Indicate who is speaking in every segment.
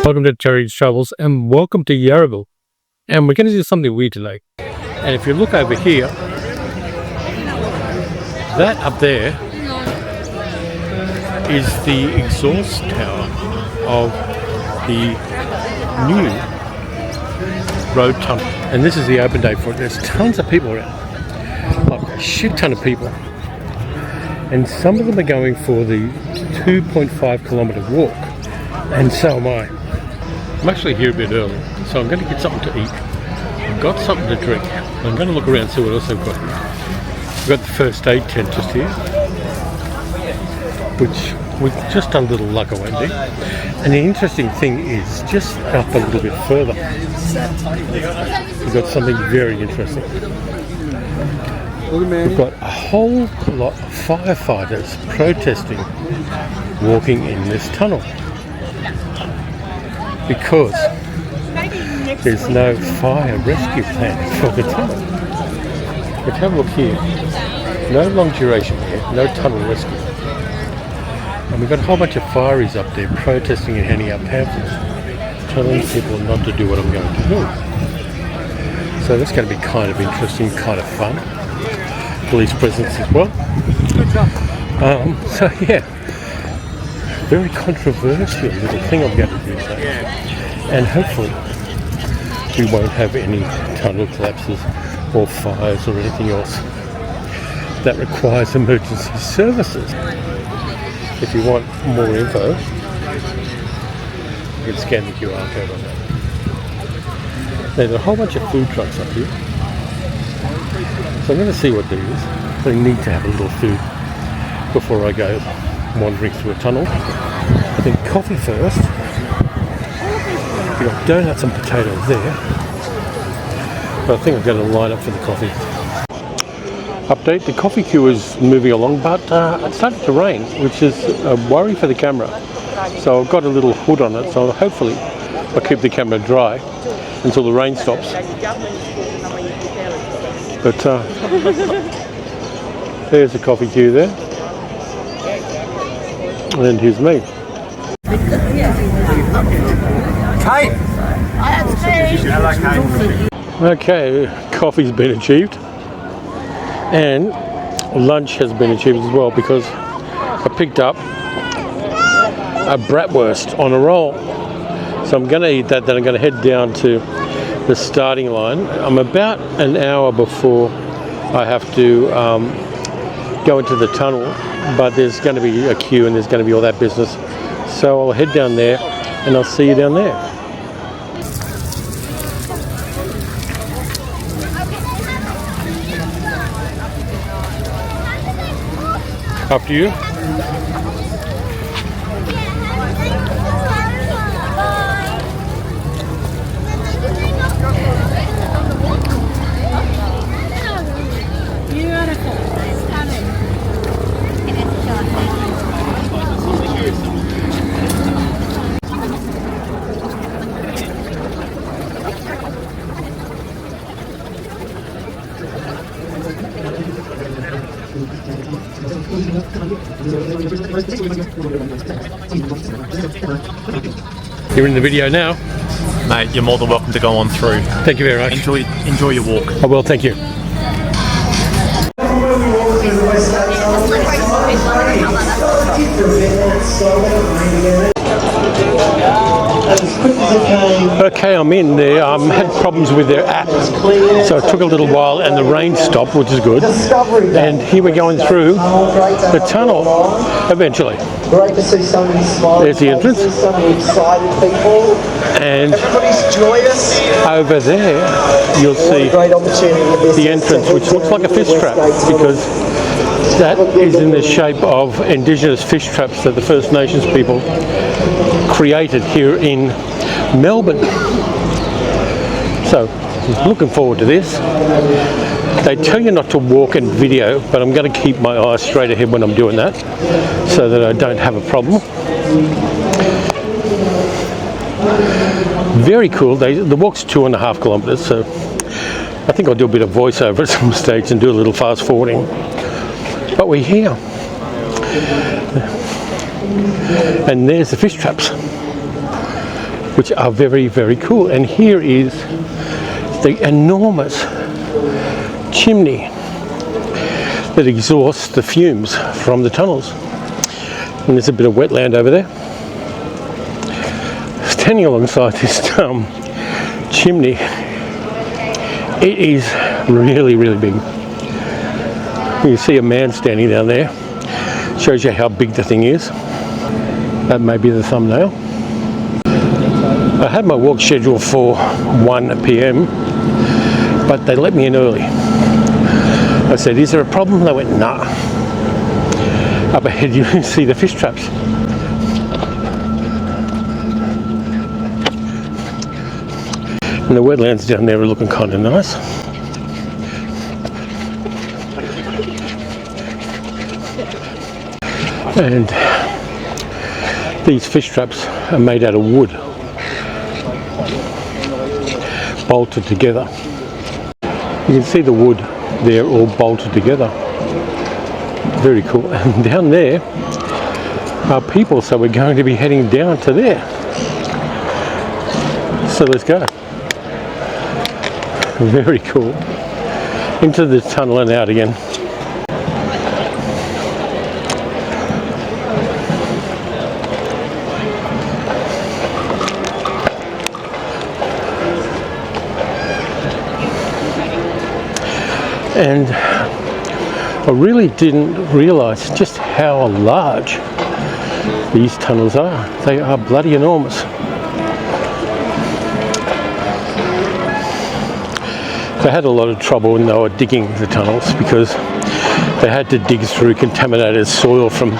Speaker 1: Welcome to Terry's Travels and welcome to Yarraville. And we're going to do something weird today. And if you look over here, that up there is the exhaust tower of the new road tunnel. And this is the open day for it. There's tons of people around, like a shit ton of people. And some of them are going for the 2.5 kilometre walk, and so am I. I'm actually here a bit early, so I'm going to get something to eat. I've got something to drink. I'm going to look around and see what else I've got here. We've got the first aid tent just here, which we've just done a little lugger Wendy. And the interesting thing is, just up a little bit further, we've got something very interesting. We've got a whole lot of firefighters protesting walking in this tunnel, because there's no fire rescue plan for the tunnel. But have a look here. No long duration here, no tunnel rescue. And we've got a whole bunch of fireys up there protesting and handing out pamphlets telling people not to do what I'm going to do. So that's going to be kind of interesting, kind of fun. Police presence as well. So yeah, very controversial little thing I'm going to do today. And hopefully we won't have any tunnel collapses or fires or anything else that requires emergency services. If you want more info, you can scan the QR code on that. There's a whole bunch of food trucks up here. So I'm going to see what there is. They need to have a little food before I go wandering through a tunnel. I think coffee first. We've got donuts and potatoes there. But I think I'm going to line up for the coffee. Update, the coffee queue is moving along, but it's starting to rain, which is a worry for the camera. So I've got a little hood on it, so hopefully I'll keep the camera dry until the rain stops. But there's the coffee queue there. And here's me.
Speaker 2: Kate!
Speaker 1: Okay, coffee's been achieved. And lunch has been achieved as well, because I picked up a bratwurst on a roll. So I'm going to eat that, then I'm going to head down to the starting line. I'm about an hour before I have to go into the tunnel, but there's going to be a queue and there's going to be all that business. So I'll head down there and I'll see you down there. After you. You're in the video now.
Speaker 2: Mate, you're more than welcome to go on through.
Speaker 1: Thank you very much.
Speaker 2: Enjoy your walk.
Speaker 1: I will, thank you. Okay, I'm in there. Had problems with their app, so it took a little while and the rain stopped, which is good. And here we're going through the tunnel eventually.
Speaker 3: Great to see so many smiling
Speaker 1: There's the entrance.
Speaker 3: faces, so many excited people.
Speaker 1: And
Speaker 3: Everybody's joyous.
Speaker 1: over there you'll see
Speaker 3: Great opportunity
Speaker 1: the entrance, which looks like a fish trap, because that is in the shape of indigenous fish traps that the First Nations people created here in Melbourne. So looking forward to this. They tell you not to walk and video, but I'm going to keep my eyes straight ahead when I'm doing that, so that I don't have a problem. Very cool. The walk's 2.5 kilometres, so I think I'll do a bit of voiceover at some stage and do a little fast forwarding. But we're here. And there's the fish traps, which are very, very cool. And here is the enormous chimney that exhausts the fumes from the tunnels. And there's a bit of wetland over there. Standing alongside this chimney, it is really, really big. You see a man standing down there. Shows you how big the thing is. That may be the thumbnail. I had my walk scheduled for 1 p.m, but they let me in early. I said, is there a problem? They went, nah. Up ahead you can see the fish traps. And the wetlands down there are looking kind of nice. And these fish traps are made out of wood, bolted together. You can see the wood there all bolted together. Very cool. And down there are people, so we're going to be heading down to there. So let's go. Very cool. Into the tunnel and out again. And I really didn't realise just how large these tunnels are. They are bloody enormous. They had a lot of trouble when they were digging the tunnels because they had to dig through contaminated soil from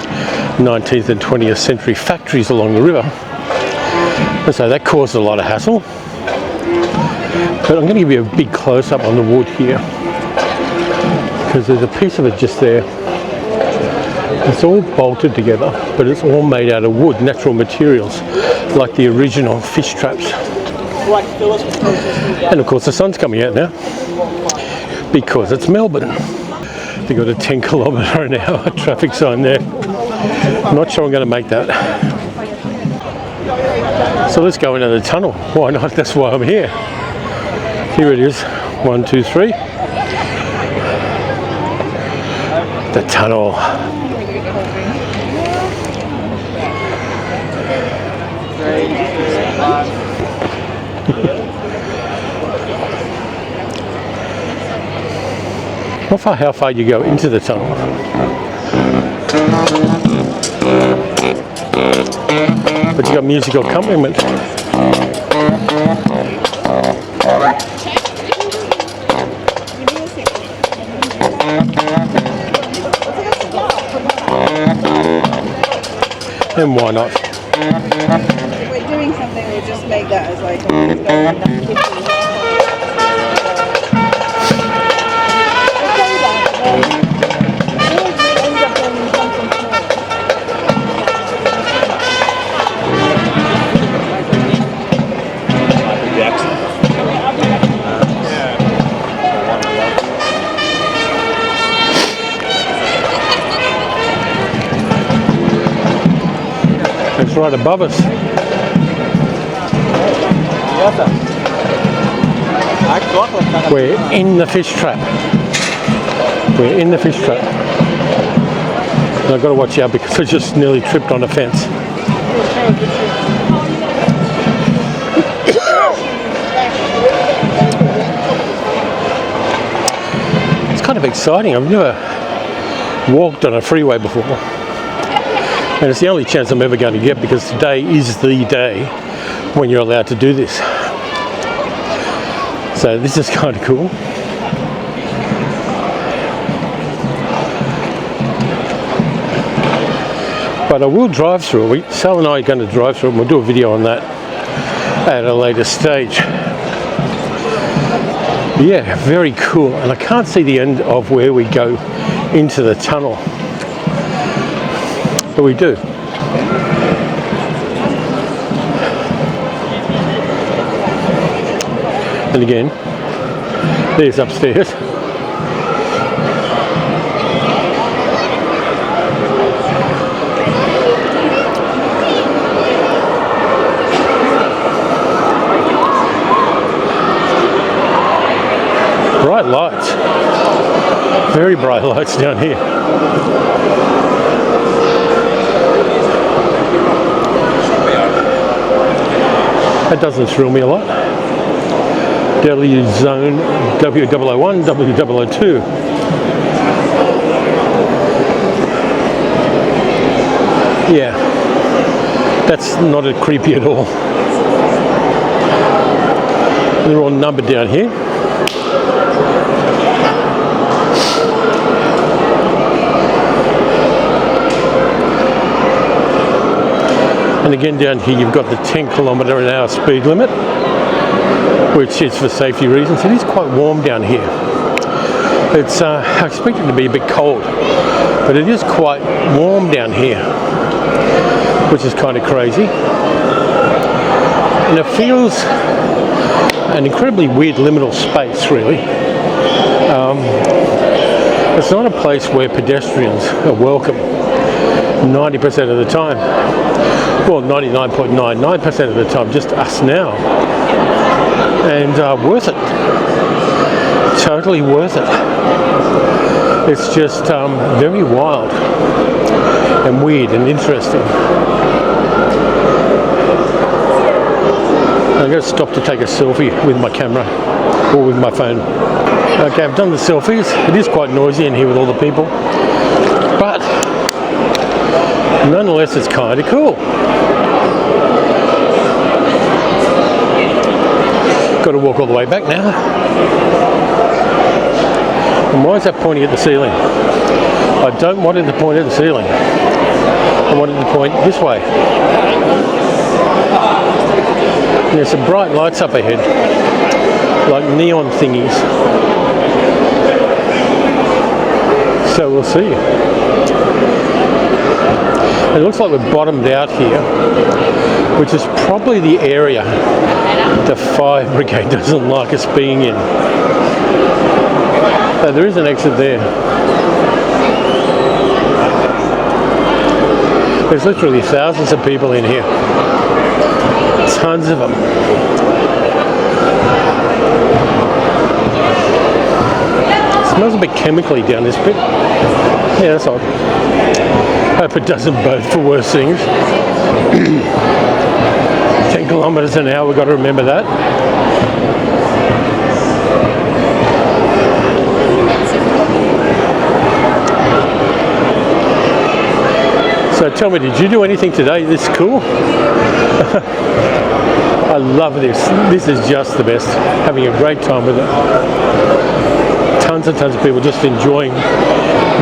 Speaker 1: 19th and 20th century factories along the river. And so that caused a lot of hassle. But I'm going to give you a big close-up on the wood here, because there's a piece of it just there. It's all bolted together, but it's all made out of wood, natural materials, like the original fish traps. And of course the sun's coming out now, because it's Melbourne. They've got a 10 kilometre an hour traffic sign there. I'm not sure I'm going to make that. So let's go into the tunnel. Why not? That's why I'm here. Here it is. 1, 2, 3. The tunnel. Not far how far you go into the tunnel. But you got musical accompaniment. And why not?
Speaker 4: If we're doing something, we'll just make that as like
Speaker 1: It's right above us. We're in the fish trap. We're in the fish trap. And I've got to watch out because I just nearly tripped on a fence. It's kind of exciting. I've never walked on a freeway before. And it's the only chance I'm ever going to get, because today is the day when you're allowed to do this. So this is kind of cool. But I will drive through it. Sal and I are going to drive through it, and we'll do a video on that at a later stage. Yeah, very cool. And I can't see the end of where we go into the tunnel. But we do. And again, There's upstairs. Bright lights. Very bright lights down here. That doesn't thrill me a lot. Delhi Zone W001, W002. Yeah, that's not a creepy at all. They're all numbered down here. And again down here you've got the 10km/h speed limit, which is for safety reasons. It is quite warm down here. It's I expect it to be a bit cold, but it is quite warm down here, which is kind of crazy. And it feels an incredibly weird liminal space, really. It's not a place where pedestrians are welcome 90% of the time. Well, 99.99% of the time, just us now. And worth it. Totally worth it. It's just very wild and weird and interesting. I'm going to stop to take a selfie with my camera or with my phone. Okay, I've done the selfies. It is quite noisy in here with all the people, but nonetheless it's kind of cool. Got to walk all the way back now. And why is that pointing at the ceiling? I don't want it to point at the ceiling. I want it to point this way. There's some bright lights up ahead, like neon thingies. So we'll see. It looks like we're bottomed out here, which is probably the area the fire brigade doesn't like us being in. So there is an exit there. There's literally thousands of people in here. Tons of them. It smells a bit chemically down this bit. Yeah, that's odd. Hope it doesn't bode for worse things. 10 kilometres an hour, we've got to remember that. So tell me, did you do anything today? This is cool. I love this. This is just the best. Having a great time with it. Tons and tons of people just enjoying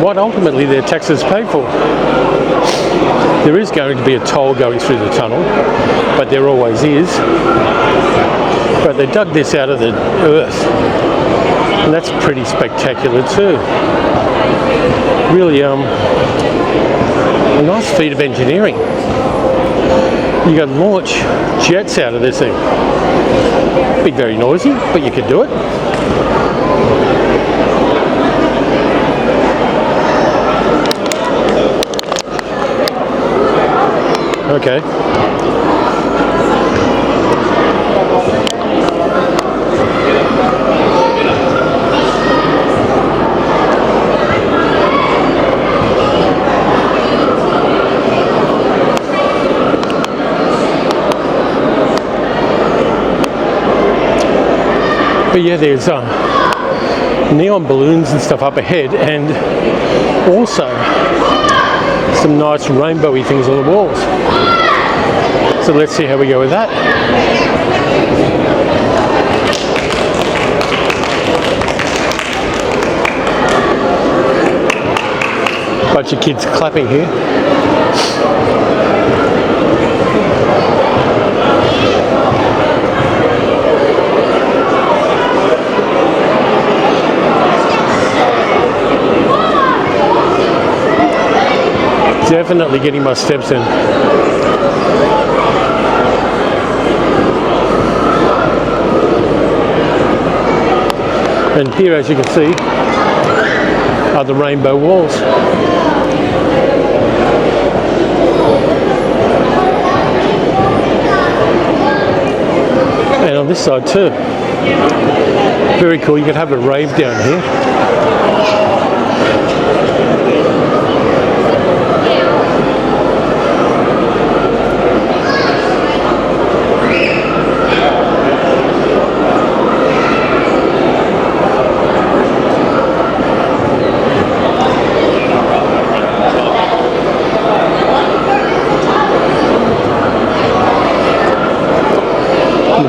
Speaker 1: what ultimately their taxes pay for. There is going to be a toll going through the tunnel, but there always is. But they dug this out of the earth, and that's pretty spectacular too. Really, a nice feat of engineering. You can launch jets out of this thing. Be very noisy, but you can do it. Okay. But yeah, there's neon balloons and stuff up ahead, and also some nice rainbowy things on the walls. So let's see how we go with that. Bunch of kids clapping here. Definitely getting my steps in. And here, as you can see, are the rainbow walls. And on this side too. Very cool, you could have a rave down here.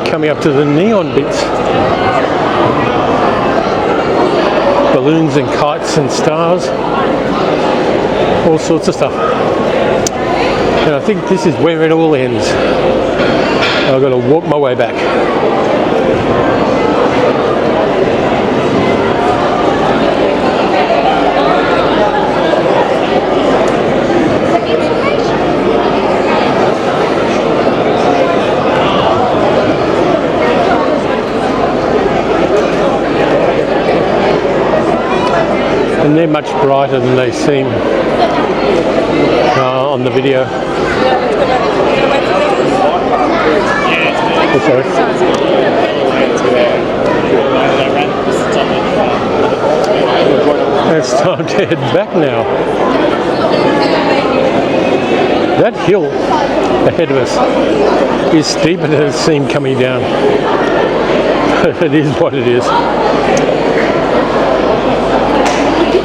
Speaker 1: Coming up to the neon bits. Balloons and kites and stars. All sorts of stuff. And I think this is where it all ends. I've got to walk my way back. And they're much brighter than they seem on the video. Oh, sorry. It's time to head back now. That hill ahead of us is steeper than it seemed coming down. It is what it is.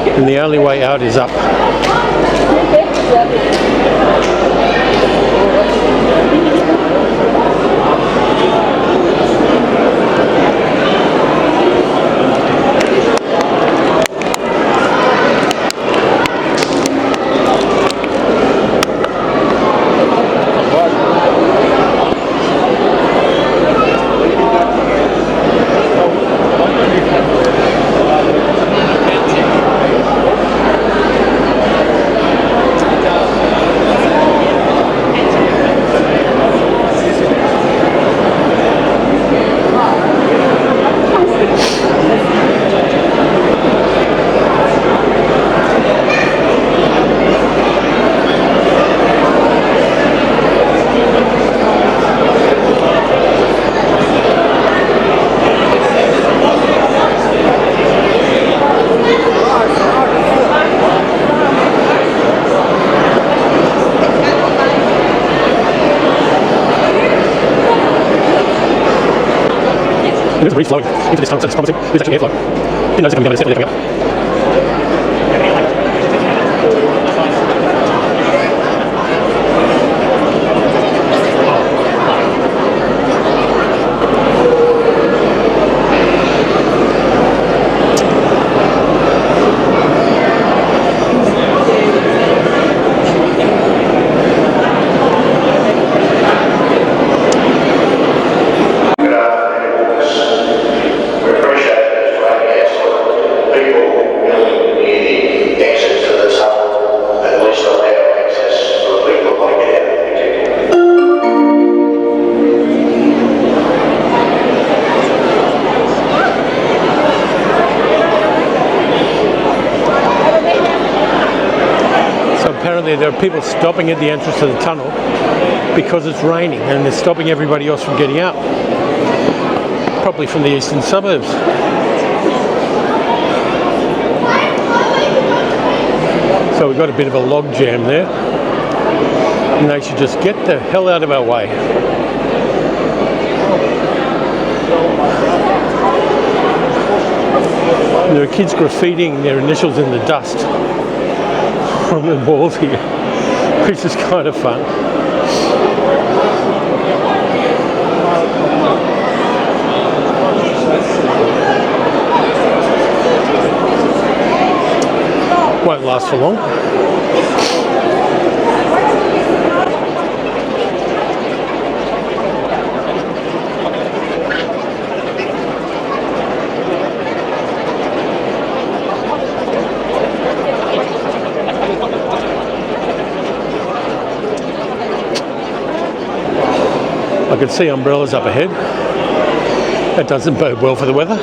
Speaker 1: And the only way out is up. There's a brief flow into this tunnel, so it's promising. There's actually airflow. Didn't notice it coming down, it's definitely coming up. Apparently there are people stopping at the entrance to the tunnel because it's raining and they're stopping everybody else from getting out. Probably from the eastern suburbs. So we've got a bit of a log jam there. And they should just get the hell out of our way. There are kids graffitiing their initials in the dust on the walls here, which is kind of fun. Won't last for long. I can see umbrellas up ahead. That doesn't bode well for the weather.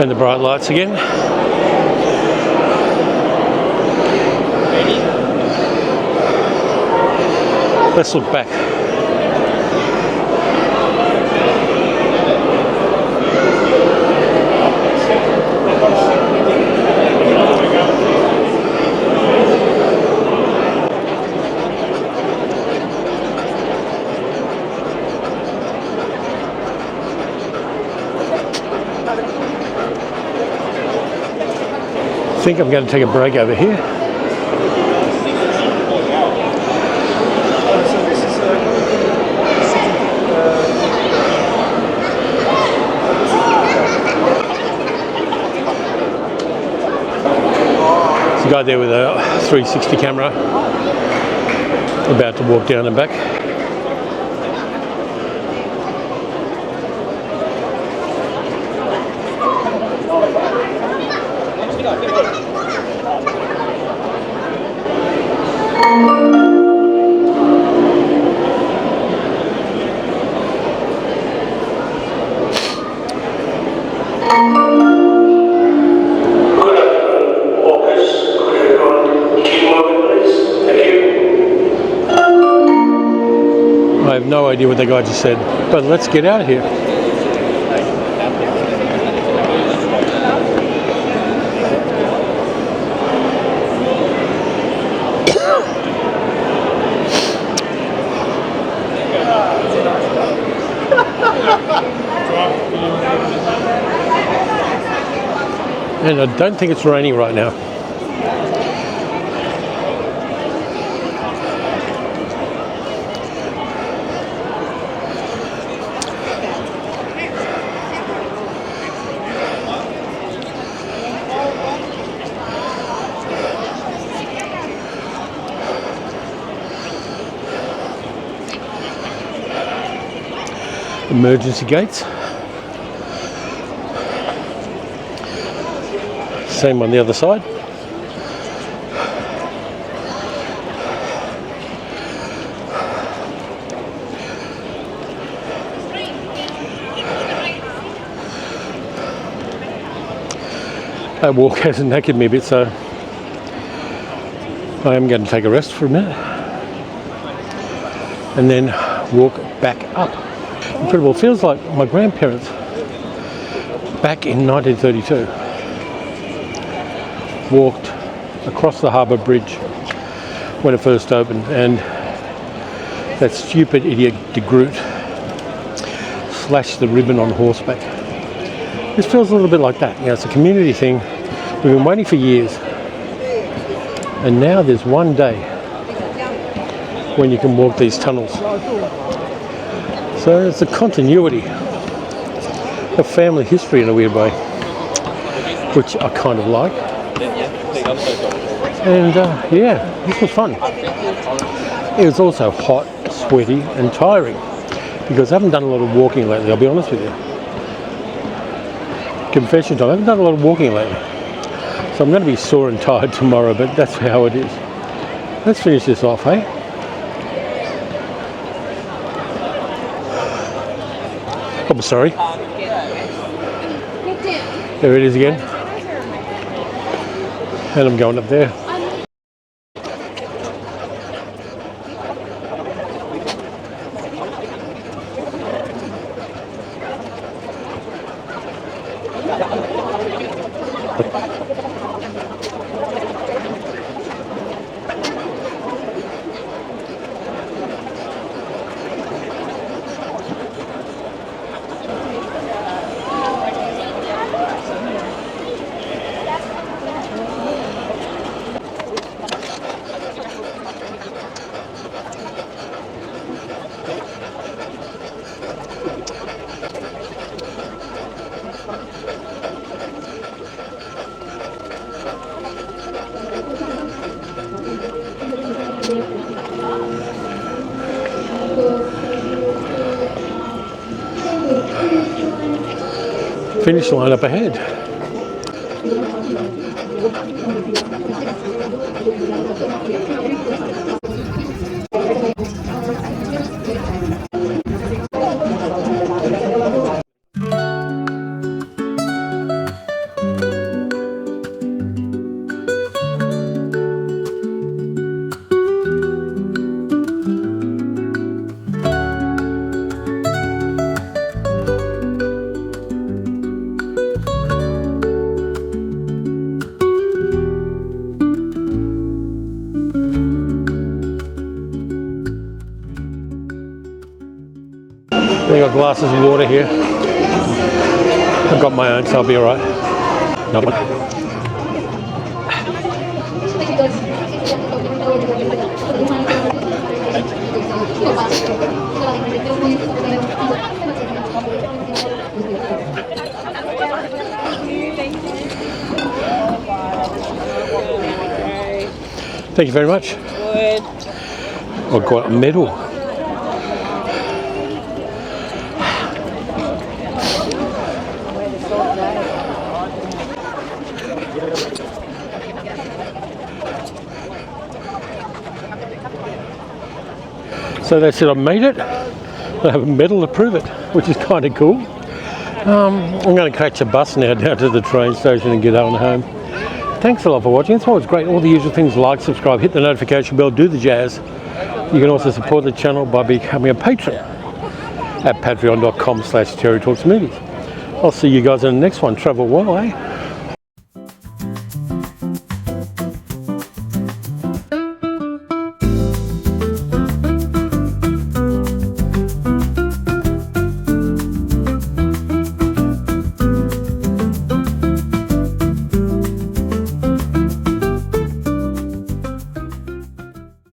Speaker 1: And the bright lights again. Let's look back. I think I'm going to take a break over here. There's a guy there with a 360 camera about to walk down and back. I have no idea what the guy just said, but let's get out of here. And I don't think it's raining right now. Emergency gates. Same on the other side. That walk has knackered me a bit, so I am going to take a rest for a minute and then walk back up. Incredible. It feels like my grandparents back in 1932 walked across the harbour bridge when it first opened, and that stupid idiot de Groot slashed the ribbon on horseback. This feels a little bit like that. You know, it's a community thing. We've been waiting for years, and now there's one day when you can walk these tunnels. So it's a continuity of family history in a weird way, which I kind of like. And yeah, this was fun. It was also hot, sweaty and tiring because I haven't done a lot of walking lately, I'll be honest with you. Confession time, I haven't done a lot of walking lately. So I'm going to be sore and tired tomorrow, but that's how it is. Let's finish this off, hey? I'm sorry. There it is again. And I'm going up there. Finish line up ahead. They got glasses of water here. I've got my own, so I'll be alright. Thank you very much.
Speaker 4: Good.
Speaker 1: I've got a medal. So they said I made it. I have a medal to prove it, which is kind of cool. I'm going to catch a bus now down to the train station and get on home. Thanks a lot for watching. It's always great. All the usual things: like, subscribe, hit the notification bell, do the jazz. You can also support the channel by becoming a patron at patreon.com/terrytalksmovies. I'll see you guys in the next one. Travel well, eh?